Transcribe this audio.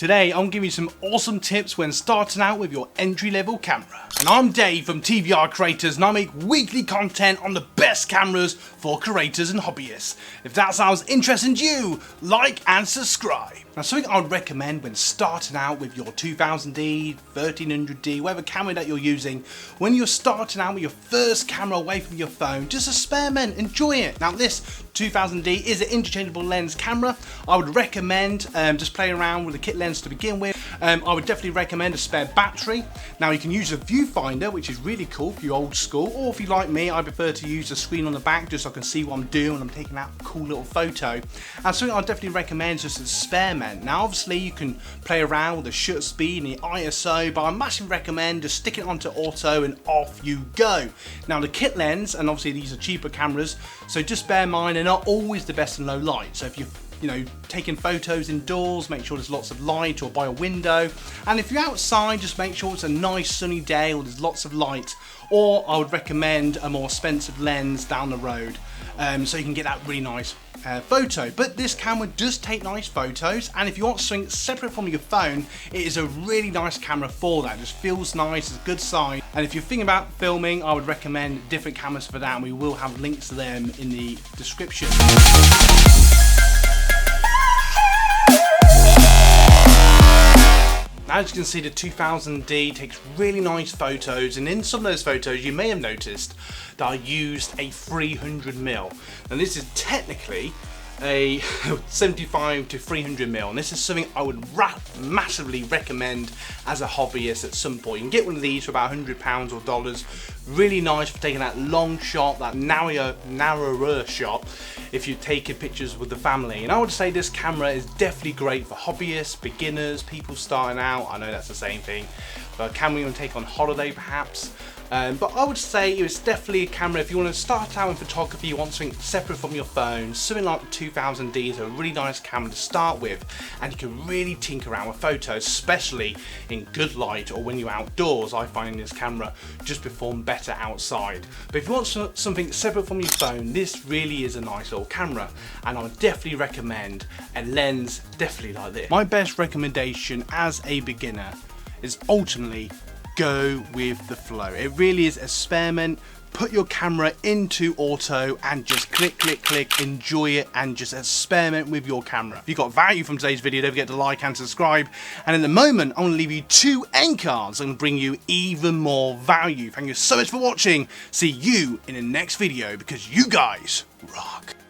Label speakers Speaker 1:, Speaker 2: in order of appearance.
Speaker 1: Today I'm giving you some awesome tips when starting out with your entry-level camera. And I'm Dave from TVR Creators, and I make weekly content on the best cameras for creators and hobbyists. If that sounds interesting to you, like and subscribe. Now, something I'd recommend when starting out with your 2000d, 1300d, whatever camera that you're using, when you're starting out with your first camera away from your phone, just experiment, enjoy it. Now, this 2000d is an interchangeable lens camera. I would recommend just playing around with the kit lens to begin with. I would definitely recommend a spare battery. Now, you can use a viewfinder, which is really cool if you're old school, or if you like me, I prefer to use the screen on the back just so I can see what I'm doing when I'm taking that cool little photo. And something I'd definitely recommend is just a spare man. Now, obviously, you can play around with the shutter speed and the ISO, but I massively recommend just stick it onto auto and off you go. Now, the kit lens, and obviously these are cheaper cameras, so just bear in mind they're not always the best in low light. So if you're taking photos indoors, make sure there's lots of light or by a window. And if you're outside, just make sure it's a nice sunny day or there's lots of light. Or I would recommend a more expensive lens down the road, so you can get that really nice photo. But this camera does take nice photos, and if you want something separate from your phone, it is a really nice camera for that. It just feels nice, it's a good size. And if you're thinking about filming, I would recommend different cameras for that, and we will have links to them in the description. As you can see, the 2000d takes really nice photos, and in some of those photos you may have noticed that I used a 300mm. And this is technically a 75 to 300mm, and this is something I would massively recommend as a hobbyist at some point. You can get one of these for about £100 or dollars. Really nice for taking that long shot, that narrower shot if you're taking pictures with the family. And I would say this camera is definitely great for hobbyists, beginners, people starting out. I know that's the same thing, but a camera you want to take on holiday perhaps. But I would say it's definitely a camera if you want to start out in photography, you want something separate from your phone. Something like the 2000d is a really nice camera to start with, and you can really tinker around with photos, especially in good light or when you're outdoors. I find this camera just perform better outside. But if you want something separate from your phone, this really is a nice little camera, and I would definitely recommend a lens definitely like this. My best recommendation as a beginner is ultimately go with the flow. It really is experiment. Put your camera into auto and just click, click, click, enjoy it, and just experiment with your camera. If you got value from today's video, don't forget to like and subscribe. And in the moment, I'm going to leave you 2 end cards and bring you even more value. Thank you so much for watching. See you in the next video, because you guys rock.